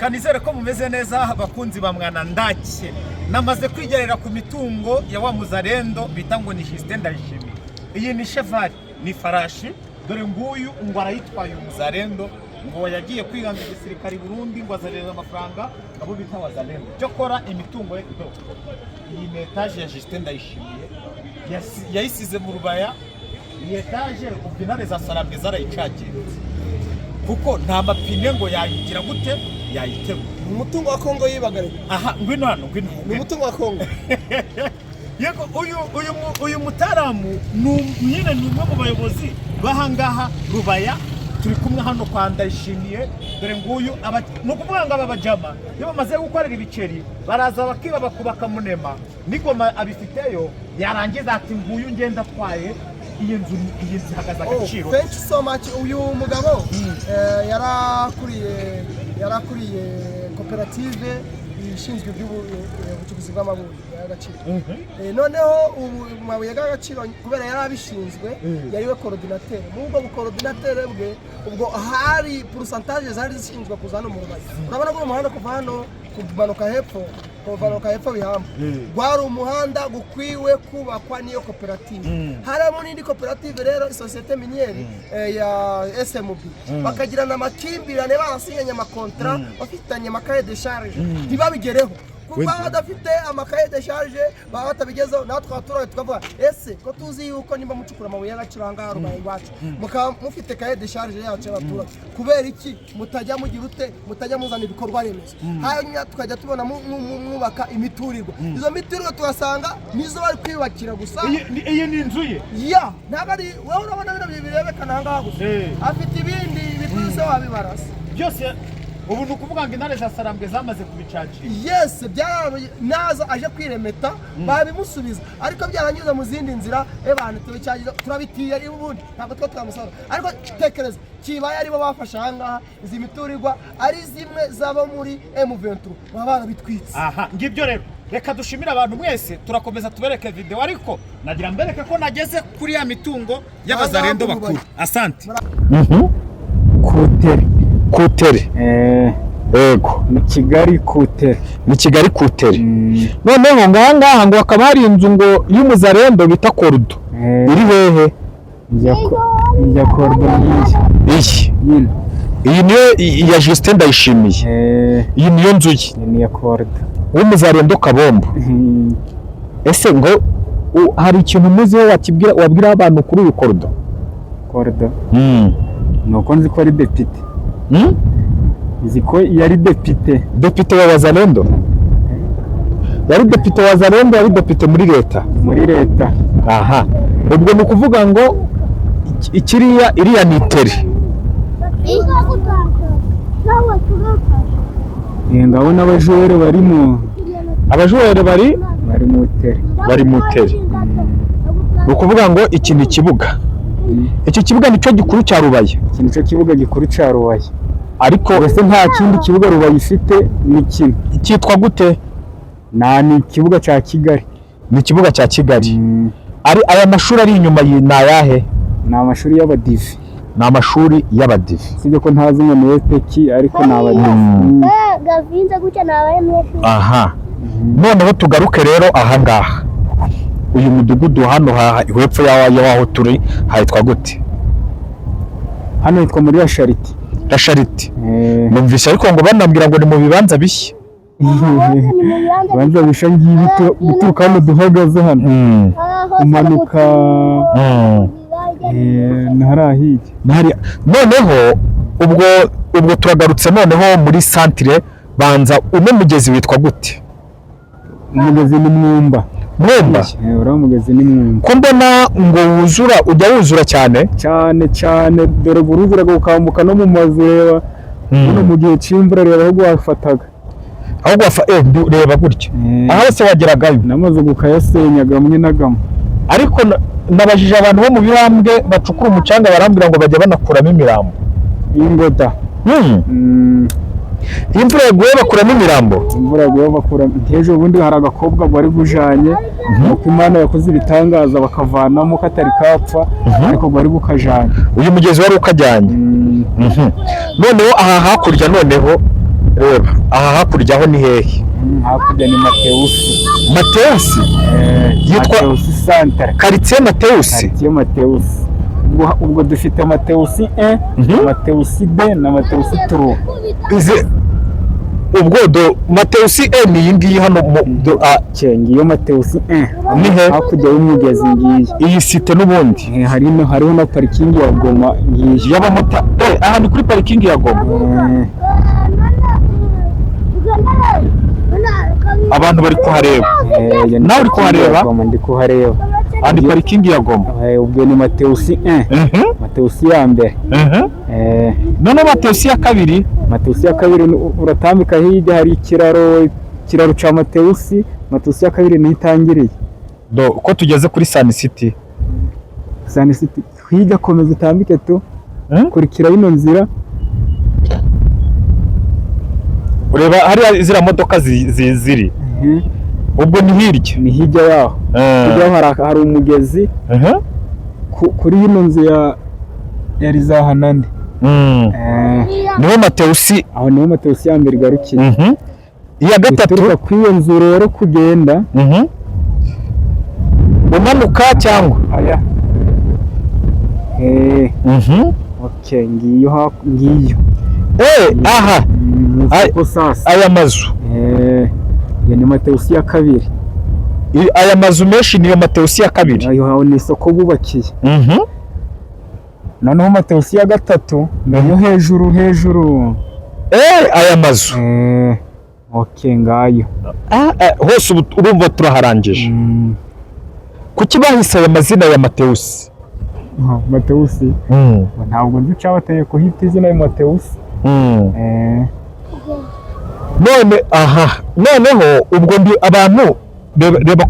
Kanizere ko mumeze neza abakunzi ba Mwana Ndake. Namaze kwigerera ku mitungo ya wa muzarendo bita ngo ni Justin Ndayishimiye. Iyi ni cheval, ni farashi, dore nguyu ngo arayitwaye umuzarendo ngo yagiye kwiganga igisirikari Burundi ngo azareza amafaranga abo bita wazarendo. Cyo kora imitungo ye kidogo. Iyi ni etage ya Justin Ndayishimiye. Yayisize mu Rubaya. Iyi etage ubinare za Saramwe zarayicagiye. Kuko nta mapine ngo yayigira gute yayitego. Umutungo wa Kongo yibagare. Aha, ngwino hano, ngwino. Ni umutungo wa Kongo. Yego uyu mutaramu nyine ni umwe mu bayobozi bahangaha Rubaya. Turi kumwe hano kwa Ndayishimiye. Dore nguyu no kuvuga ngo aba bajama iyo bamaze gukorera ibiceri baraza bakiba bakubaka munema nigoma abifiteyo yarangiza ati nguyu ngenda twaye iyi nzu hagaza agaciro. Thank you so much. Uyu mugabo yarakuriye koperative ishinzwe iby'ubucukuzi bw'amabuye y'agaciro. Noneho amabuye y'agaciro kubera yarabishinzwe yariwe coordinateur. Mubwo coordinateur bwe ubwo hari pourcentage zari zishinzwe kuzana mu Rubaya. Urabona ko umuhanda kuva hano kumanuka hepfo bihamba gwari umuhanda gukwiwe kubakwa niyo koperative. Haramo n'indi koperative rero societe miniere ya SMB bakagirana amakimbirane barasinyanye amakontra bafitanye amakaye de charge ntibabigereho kuba badafite amakaye de charge baba batabigezeho natwe abaturage tukavuga ese ko tuzi yuko nimba mucukura amabuye y'agaciro ahangaha Rubaya iwacu mufite kaye de charge yacu y'abaturage kubera iki mutajya mugira ute mutajya muzana ibikorwa remezo hanyuma tukajya tubona mwubaka imiturirwa. Izo miturirwa tugasanga nizo bari kwiyubakira gusa. Iyi ni inzu ye ya ntabwo ari wowe urabona bino birebekana ahangaha gusa afite ibindi bituze wabibarasa byose. Ubu nukuvuga ngo intare za Sarambwe zamaze kubicakira. Yes, naza aje kwiremeta babimusubiza ariko byarangiza mu zindi nzira abantu tubicyagiza turabitiye ari ubundi ntabwo twa twamusaba ariko tekereza kibaye ari bo bafasha ahangaha izi miturirwa ari zimwe zaba muri M23 baba barabitwitse. Aha ngibyo rero reka dushimira abantu mwese turakomeza tubereke video ariko nagira mbereke ko nageze kuri ya mitungo y'abazarendo bakuru. Asante. Kutere ego ni Kigali Kutere. Noneho ngahangaha ngo akaba hari inzu ngo y'umuzarendo bita Korudo iri hehe? Ijya Korudo iyi niyo ya Justin Ndayishimiye. Iyi niyo nzu ye ni ya Korudo w'umuzarendo Kabombo. Ese ngo hari ikintu muzeho wabwira abantu kuri uyu Korudo? Nuko nzi ko ari depite. Nzi ko yari depite wa Wazalendo. Yari depite wa Wazalendo, yari depite muri leta. Aha. Ubwo ni ukuvuga ngo iriya ni tere. Ngabona abajure bari mu tere. Ni ukuvuga ngo iki ni ikibuga. Iki kibuga nicyo gikuru cya Rubaya. Iki nicyo kibuga gikuru cya Rubaya. Ariko wese nta kindi kibuga Rubaya ifite ni kimwe. Cyitwa gute? Ni ikibuga cya Kigali. Ni ikibuga cya Kigali. Aya mashuri ari inyuma ni ayahe? Ni amashuri y'abadive. Ni amashuri y'abadive. Sibyo ko ntazi ngo ni EPK ariko ni abadive. Gavinze gutya nabaye mwese. Aha. Noneho tugaruke rero ahangaha. Uyu mudugudu hano hepfo yaho turi hayitwa gute? Hano hitwa muri La Charite. Numvise ariko ngo banambwira ngo ni mu bibanza bishya. Bibanza bishya ngibi guturuka hano duhagaze hano. Umanuka nahari. Noneho ubwo turagarutse noneho muri centre banza mugezi witwa gute? Umugezi ni Mwumba. Ura mugezi ni Mwumba. Ko mbona ngo ujya wuzura cyane dore buruzura gukambuka no mu mazu reba mu gihe cy'imvura reba aho gwafataga reba gutya aho hose wageragayo namaze gukayasenyaga mwe nagamo. Ariko nabajije abantu bo mu Birambwe bacukura umucanga barambwira ngo bajya banakuramo imirambo y'ingoda. Imvura yaguye bakuramo imirambo. Ejo bundi hari agakobwa bari gujanye nuko Imana yakoze ibitangaza bakavanamo katari kapfa ariko bari gukajanye. Uyu mugezi wari ukajyanye. Noneho aha hakurya noneho reba aha hakurya ho ni hehe? hakurya ni Matewusi. Matewusi yitwa Matewusi Centre, quartier Matewusi. quartier Matewusi. Ubwo dufite Matewusi 1, Matewusi 2 na Matewusi 3. Izi ubwo Matewusi ni iyi ngiyi hano ngiyo Matewusi 1 ni he? hakurya y'umugezi ngiyi. Iyi site n'ubundi hariho na parikingi ya Goma ngiyi y'abamota. Aha ni kuri parikingi ya Goma. Abantu bari kuhareba. Nawe uri kuhareba? Ndi kuhareba. Andi parikingi ya Goma. Ubwo ni Matewusi 1. Matewusi ya mbere. None Matewusi ya kabiri? Matewusi ya kabiri uratambika hirya hari ikiraro ca Matewusi. Matewusi ya kabiri ni itangiriye. Ko tugeze kuri Sun City. Sun City hirya komeza utambike tu. Kurikira ino nzira. Ureba hari zira modoka ziri. Ubwo ni hirya. Ni hirya yaho. Hirya hari umugezi. Kuri ino nzira ya Rizahanande. Niho Matewusi. Aho niho Matewusi ya mbere garukiye. Iya gatatu kwiyo nzu rero kugenda. Umanuka cyangwa? Aya. Okay, ngiyo. Aha. Aya mazu. Ya ni Matewusi ya kabiri. Aya mazu menshi niyo Matewusi ya kabiri. Ayo ni isoko bubakiye. Noneho Matewusi ya gatatu niyo hejuru. Aya mazu. Okay, ngayo. Hose urumva turaharangije. Kuki bahise aya mazina ya Matewusi? Matewusi. Ntabwo nzi cyabateye kuhita izina ya Matewusi. Noneho ubwo ndi abantu reba